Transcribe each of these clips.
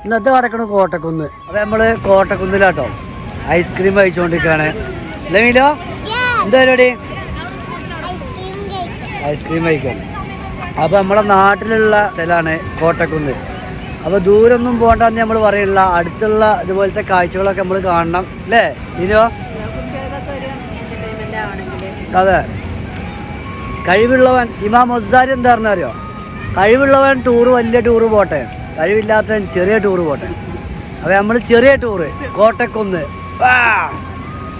ഇന്നത്തെ കിടക്കണ കോട്ടക്കുന്ന്. അപ്പം നമ്മൾ കോട്ടക്കുന്നിലാട്ടോ ഐസ്ക്രീം കഴിച്ചുകൊണ്ടിരിക്കുകയാണ്. അല്ലേ മീലോ? എന്താ പരിപാടി? ഐസ്ക്രീം കഴിക്കാൻ. അപ്പോൾ നമ്മുടെ നാട്ടിലുള്ള സ്ഥലമാണ് കോട്ടക്കുന്ന്. അപ്പോൾ ദൂരമൊന്നും പോകണ്ടെന്ന് നമ്മൾ പറയില്ല, അടുത്തുള്ള ഇതുപോലത്തെ കാഴ്ചകളൊക്കെ നമ്മൾ കാണണം അല്ലേ മീലോ? അതെ. കഴിവുള്ളവൻ ഇമാം മൊസാരി എന്താ പറഞ്ഞറിയോ? കഴിവുള്ളവൻ ടൂറ് വലിയ ടൂറ് പോട്ടെ, കഴിവില്ലാത്തവൻ ചെറിയ ടൂറ് പോട്ടെ. അപ്പോൾ നമ്മൾ ചെറിയ ടൂറ് കോട്ടക്കുന്ന്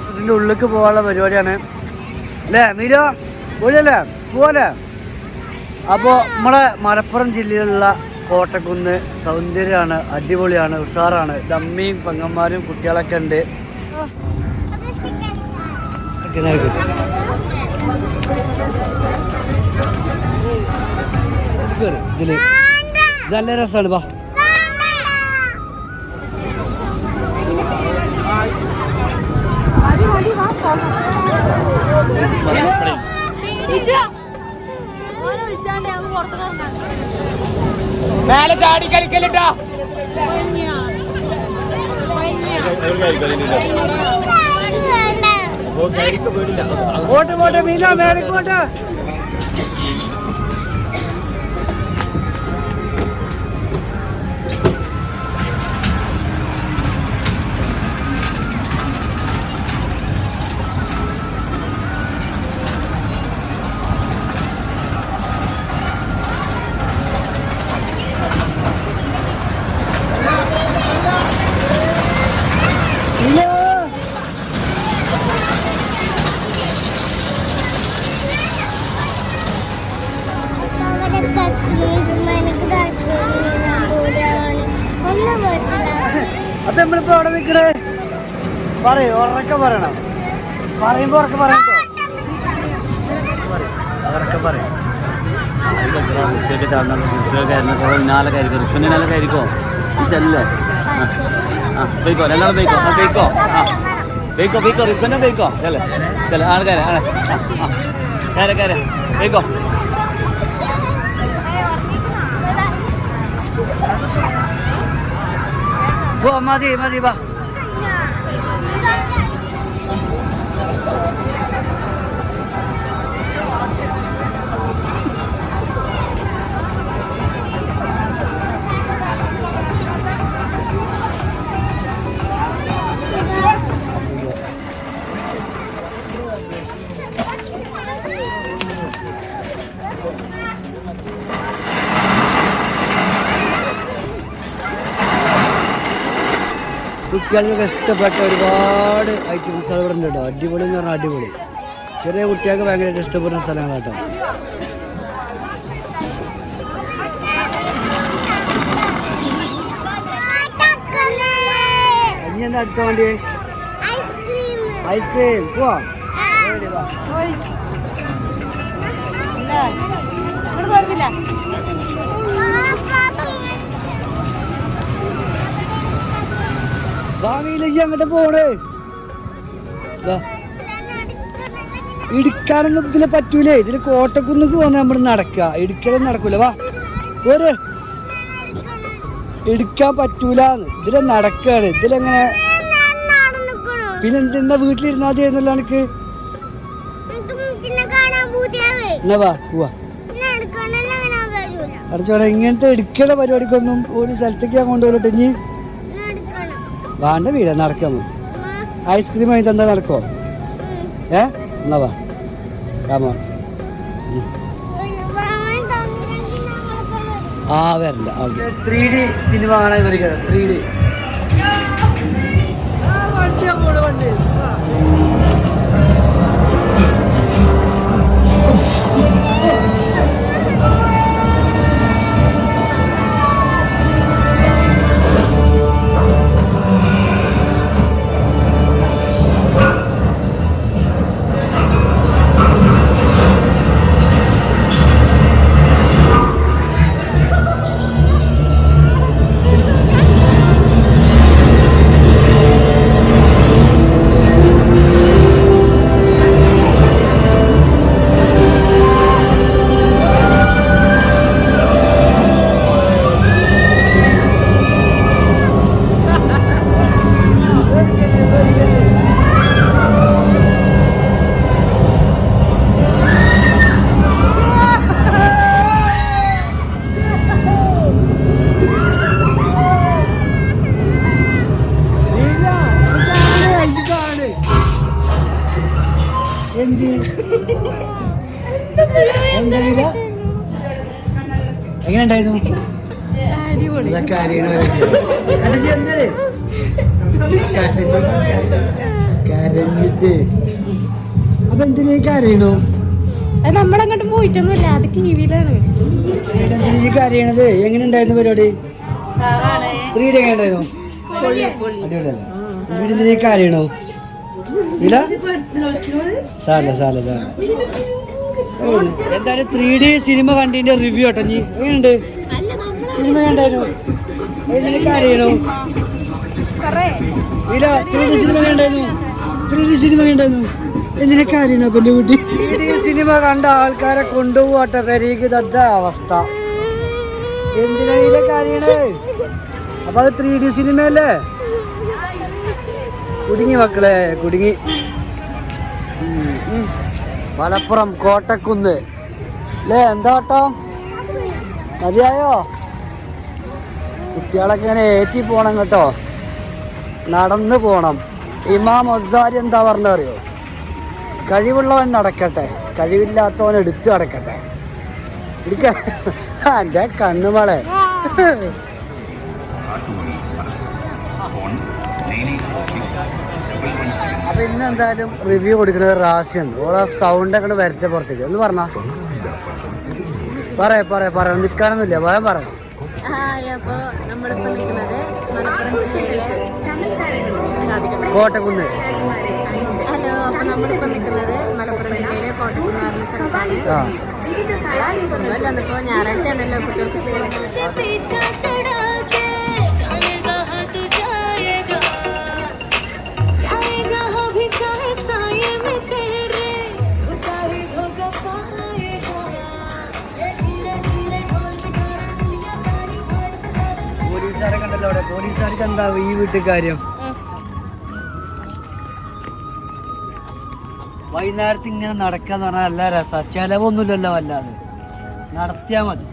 ഇതിൻ്റെ ഉള്ളിലേക്ക് പോകാനുള്ള പരിപാടിയാണ് അല്ലേ മീരോ? പോലല്ലേ പോലെ. അപ്പോൾ നമ്മളെ മലപ്പുറം ജില്ലയിലുള്ള കോട്ടക്കുന്ന് സൗന്ദര്യമാണ്, അടിപൊളിയാണ്, ഉഷാറാണ്. അമ്മയും പെങ്ങന്മാരും കുട്ടികളൊക്കെ ഉണ്ട്. ഇതില് നല്ല രസമാണ്. വാ മേലെ ചാടി കളിക്കലിട്ടാ. പോട്ടെ പോട്ടെ മീന മേലേക്ക് പോട്ടെ. അപ്പൊ നമ്മളിപ്പോ അവിടെ നിക്കണേ പറയൂ, ഉറക്കെ പറയണം. പറയുമ്പോ ഉറക്കെ പറയട്ടോ. ഉറക്കെ പറയും. നാളെ കയറിക്കോ, റിസ്വന്റെ നാളെ കയറിക്കോ. ചെല്ലേ പോയിക്കോ, രണ്ടാളും പോയിക്കോ. പോയിക്കോ പോയിക്കോ പോയിക്കോ, റിസ്വന്റെ പോയിക്കോ. ചെല്ലേ ചെല്ലേ ആൾക്കാരെ കയറെ കയറെ പോയിക്കോ. മതി മതി വാ. കുട്ടികൾക്ക് ഇഷ്ടപ്പെട്ട ഒരുപാട് ഐറ്റംസുകൾ ഇവിടെ ഉണ്ട് കേട്ടോ. അടിപൊളി എന്ന് പറഞ്ഞാൽ അടിപൊളി. ചെറിയ കുട്ടികൾക്ക് ഭയങ്കരമായിട്ട് ഇഷ്ടപ്പെടുന്ന സ്ഥലങ്ങളാണ് കേട്ടോ. ഇനി എന്താ അടുത്ത വേണ്ടി? ഐസ്ക്രീം പോവാ. ഭാവിയിലേക്ക് അങ്ങോട്ട് പോണേ. ഇടുക്കാനൊന്നും ഇതില് പറ്റൂലേ. ഇതില് കോട്ടക്കുന്നിക്ക് പോന്ന നമ്മൾ നടക്കുക, ഇടുക്കലൊന്നും നടക്കൂല. വാ ഒരു എടുക്കാൻ പറ്റൂലെന്ന്. ഇതിലെ നടക്കാണ്. ഇതിലെങ്ങനെ പിന്നെ എന്താ വീട്ടിലിരുന്നാ മതിയായിരുന്നല്ലോ എനിക്ക്. എന്നാ വാ പോവാ. അടച്ചോടെ ഇങ്ങനത്തെ എടുക്കണ പരിപാടിക്കൊന്നും ഒരു സ്ഥലത്തേക്ക് ഞാൻ കൊണ്ടുപോയിട്ട് ഇനി വേണ്ട വീടാ നടക്കാൻ. ഐസ്ക്രീം വാങ്ങി തന്നാ നടക്കോ? എന്നാ വാ കാമോ. ആ വരണ്ട. 3D സിനിമ കാണാൻ വരിക. 3D വണ്ടി എങ്ങനെ ഉണ്ടായിരുന്നു? കരഞ്ഞിട്ട് അപ്പൊ എന്തിനാ കരയണു? നമ്മളങ്ങോട്ട് പോയിട്ടൊന്നുമില്ല, അത് ടിവിയിലാണ്. എന്തിനാ കരയണത്? എങ്ങനെ ഉണ്ടായിരുന്നു പരിപാടി? 3D എങ്ങനെ ഉണ്ടായിരുന്നു? അടിപൊളിയല്ലേ? എന്തിനാ കരയണു? ഇല്ല സാരല്ല സാരല്ല സാരല്ല. എന്തായാലും 3D സിനിമ കണ്ടിന്റെ റിവ്യൂ കേട്ടോ. നീ എങ്ങനെയുണ്ട് സിനിമ? കണ്ടായിരുന്നു? എന്തിനൊക്കെ അറിയണോ? ഇല്ല 3D സിനിമ കണ്ടായിരുന്നു. 3D സിനിമ കണ്ടായിരുന്നു. എന്തിനൊക്കെ അറിയണോ? അപ്പൊ എന്റെ കുട്ടി 3D സിനിമ കണ്ട ആൾക്കാരെ കൊണ്ടുപോകട്ടെ പെരീക്ക്. ദത്ത അവസ്ഥ. എന്തിനാ ഇതിലൊക്കെ അറിയണേ? അപ്പൊ അത് 3D സിനിമയല്ലേ? കുടുങ്ങി മക്കളെ, കുടുങ്ങി. മലപ്പുറം കോട്ടക്കുന്ന് അല്ലേ? എന്താ കേട്ടോ, മതിയായോ? കുട്ടികളൊക്കെ ഇങ്ങനെ ഏറ്റി പോണം കേട്ടോ, നടന്ന് പോണം. ഇമാം മൊസാരി എന്താ പറഞ്ഞ അറിയോ? കഴിവുള്ളവൻ നടക്കട്ടെ, കഴിവില്ലാത്തവൻ എടുത്ത് നടക്കട്ടെ. എൻ്റെ കണ്ണുമളെ. അപ്പൊ ഇന്ന് എന്തായാലും റിവ്യൂ കൊടുക്കുന്നത് റാഷിയാണ്. ഓളെ സൗണ്ടൊക്കെ വരട്ടെ പുറത്തേക്ക്. ഒന്ന് പറഞ്ഞ പറയാ നിൽക്കാനൊന്നുമില്ല, പറയാൻ പറയാം. കോട്ടക്കുന്ന്. ഹലോ, അപ്പൊ നമ്മളിപ്പോ നിൽക്കുന്നത് മലപ്പുറം ജില്ലയിലെ കോട്ടക്കുന്ന് പറഞ്ഞ സ്ഥലത്താണ്. ഒന്നുമല്ല, ഇന്നിപ്പോ ഞായറാഴ്ചയാണല്ലോ, കുട്ടികൾക്ക് സ്കൂളിൽ. പോലീസുകാരെ കണ്ടല്ലോ അവിടെ. പോലീസുകാർക്ക് എന്താ ഈ വീട്ടിൽ കാര്യം? വൈകുന്നേരത്ത് ഇങ്ങനെ നടക്കാന്ന് പറഞ്ഞാൽ നല്ല രസാ. ചെലവൊന്നുമില്ലല്ലോ, വല്ലാതെ നടത്തിയാ മതി.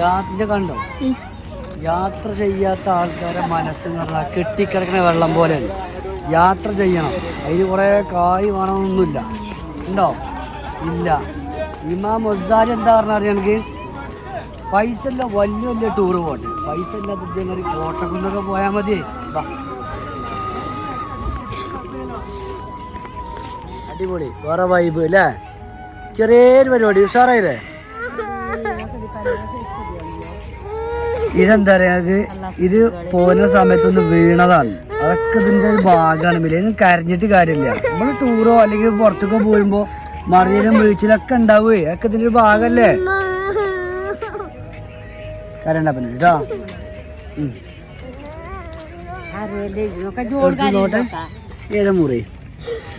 യാത്ര കണ്ടോ? യാത്ര ചെയ്യാത്ത ആൾക്കാരെ മനസ്സെന്ന് പറഞ്ഞാൽ കെട്ടിക്കിടക്കുന്ന വെള്ളം പോലെയാണ്. യാത്ര ചെയ്യണം, അതിന് കുറേ കായ് വേണമെന്നൊന്നുമില്ല. ഉണ്ടോ? ഇല്ല. ഇമാം മൊസാരി എന്താ പറഞ്ഞാൽ എനിക്ക് പൈസ ഇല്ല, വലിയ വലിയ ടൂറ് പോട്ടെ. പൈസ ഇല്ലാത്ത ഇതേമാതിരി കോട്ടക്കുന്നൊക്കെ പോയാൽ മതി. അടിപൊളി, വേറെ വൈബ് അല്ലേ? ചെറിയൊരു പരിപാടി, ഉഷാറായില്ലേ? ഇതെന്താ പറയാ, ഇത് പോകുന്ന സമയത്തൊന്ന് വീണതാണ്. അതൊക്കെ ഇതിന്റെ ഒരു ഭാഗമാണ്. ഇല്ലെങ്കിൽ കരഞ്ഞിട്ട് കാര്യമില്ല. നമ്മൾ ടൂറോ അല്ലെങ്കിൽ പുറത്തൊക്കെ പോരുമ്പോ മറിയലും വീഴ്ചയിലൊക്കെ ഉണ്ടാവേ. അതൊക്കെ ഇതിന്റെ ഒരു ഭാഗല്ലേ? കരണ്ട പിന്നെ കേട്ടോ. ഏതാ മുറി?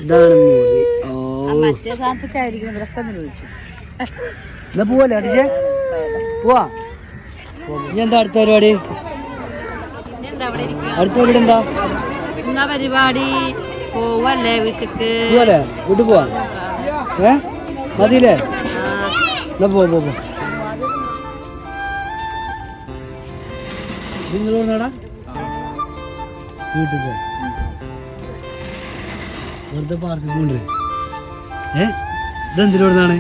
ഇതാണ് മുറി. ഓ, എന്നാ പോവല്ലേ അടിച്ചേ? പോവാ. ഇനി എന്താ അടുത്ത പരിപാടി? അടുത്ത പരിപാടി എന്താ? പരിപാടി പോവല്ലേ വീട്ടിക്ക്? പോവല്ലേ? വീട്ടിൽ പോവാ? മതിയില്ലേ? എന്നാ പോ. നിങ്ങളോട് നടാ വീട്ടിൽ പോ. വെറുതെ പാർക്കിൽ കൊണ്ടേ. ഇതെന്തിനോടുന്നാണ്?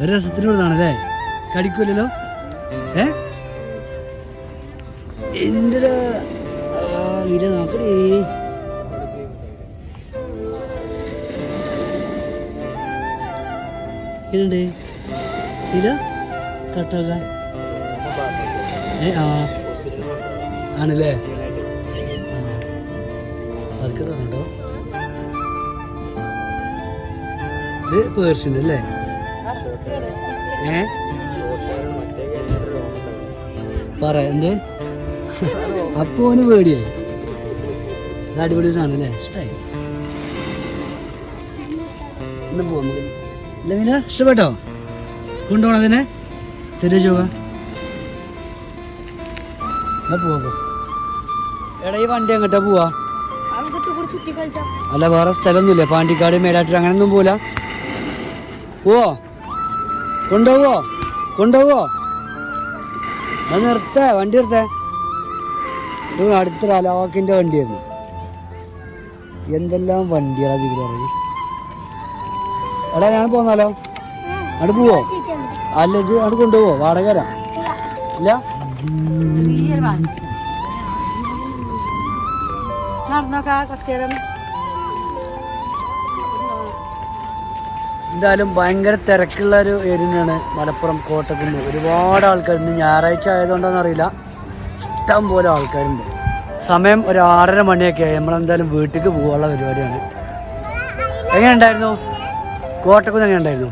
ഒരു രസത്തിനോടുന്നാണല്ലേ? കടിക്കൂലല്ലോ? എന്റെ ഇര നോക്കണേ. എങ്ങനെയുണ്ട് ഇല തട്ടൊക്കെ? ആണല്ലേ? അതൊക്കെ തോന്നട്ടോ. ഇത് പേർഷ്യൻ അല്ലേ? പറ എന്ത്? അപ്പോന് പേടിയല്ലേ? ഇത് അടിപൊളി സാധനം അല്ലേ? ഇഷ്ടായി. എന്നാ പോവാ. ഇല്ല ഇഷ്ടപ്പെട്ടോ? കൊണ്ടുപോകണം അതിനെ? ശരി ചോവാ. എന്നാ പോവാ. എടാ ഈ വണ്ടി എങ്ങോട്ടാ പോവാ? അല്ല വേറെ സ്ഥലമൊന്നുമില്ല? പാണ്ടിക്കാട് മേലാറ്റൂർ അങ്ങനെയൊന്നും പോവില്ല? പോവോ? കൊണ്ടുപോവോ? അത് നിർത്തേ, വണ്ടി നിർത്തേ. ഇത് അടുത്തൊരു അലോക്കിൻ്റെ വണ്ടിയായിരുന്നു. എന്തെല്ലാം വണ്ടിയാണ് ഇതിൽ പറയും. എടാ ഞാൻ പോന്നാലോ? അവിടെ പോവോ? അല്ല ഇത് അവിടെ കൊണ്ടുപോവോ? വാടക തരാം. ഇല്ല എന്തായാലും ഭയങ്കര തിരക്കുള്ള ഒരു ഏരിയയാണ് മലപ്പുറം കോട്ടക്കുന്ന്. ഒരുപാട് ആൾക്കാർ, ഇന്ന് ഞായറാഴ്ച ആയതുകൊണ്ടാണെന്ന് അറിയില്ല, ഇഷ്ടം പോലെ ആൾക്കാരുണ്ട്. സമയം ഒരു 6:30 മണിയൊക്കെ ആയി. നമ്മളെന്തായാലും വീട്ടിലേക്ക് പോകാനുള്ള പരിപാടിയാണ്. എങ്ങനെയുണ്ടായിരുന്നു കോട്ടക്കുന്ന്? എങ്ങനെയുണ്ടായിരുന്നു?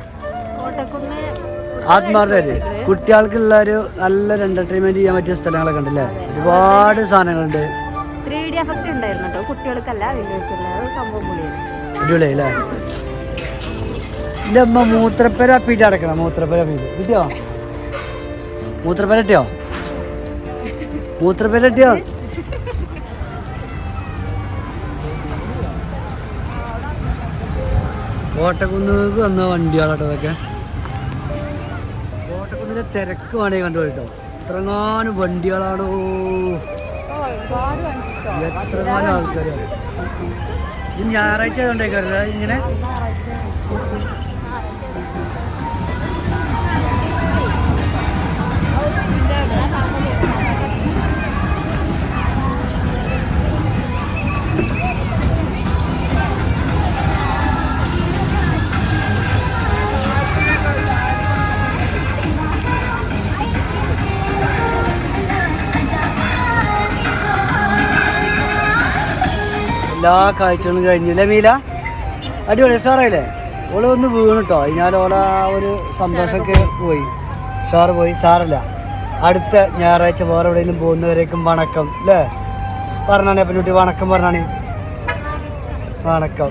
ആത്മാർത്ഥമായിട്ട് കുട്ടികൾക്കുള്ള ഒരു നല്ലൊരു എന്റർടൈൻമെന്റ് ചെയ്യാൻ പറ്റിയ സ്ഥലങ്ങളൊക്കെ ഉണ്ടല്ലേ? ഒരുപാട് സാധനങ്ങളുണ്ട്. 3D എഫക്റ്റ് ഉണ്ടായിരുന്നു കേട്ടോ, കുട്ടികൾക്കല്ല വലിയവർക്കുള്ള സംഭവം പൊളിയായിരുന്നു. അടിപൊളിയായില്ലേ? എൻ്റെ അമ്മ മൂത്രപ്പേര അപ്പീറ്റ് അടക്കണം. മൂത്രപ്പേര അപ്പീറ്റ് കിട്ടിയോ? മൂത്രപ്പേര കിട്ടിയോ? മൂത്രപ്പേര കിട്ടിയോ? കോട്ടക്കുന്നിലേക്ക് വന്ന വണ്ടികളാട്ടോ അതൊക്കെ. കോട്ടക്കുന്നിലെ തിരക്ക് വേണമെങ്കിൽ കണ്ടു കേട്ടോ. എത്രങ്ങാനും വണ്ടികളാണോ, എത്രങ്ങാനും ആൾക്കാരാണ്. ഇത് ഞായറാഴ്ച ആയതുകൊണ്ടേക്കാരല്ല ഇങ്ങനെ. എല്ലാ കാഴ്ചകളും കഴിഞ്ഞില്ലേ മീല? അടിപൊളി സാറായില്ലേ? ഓള് ഒന്ന് വീണിട്ടോ, അതിനാൽ ഓളെ ആ ഒരു സന്തോഷമൊക്കെ പോയി. സാറ് പോയി. സാറല്ല, അടുത്ത ഞായറാഴ്ച വേറെ എവിടെയെങ്കിലും പോകുന്നവരേക്കും വണക്കം അല്ലേ? പറഞ്ഞാണേ പെൺകുട്ടി, വണക്കം പറഞ്ഞാണേ. വണക്കം.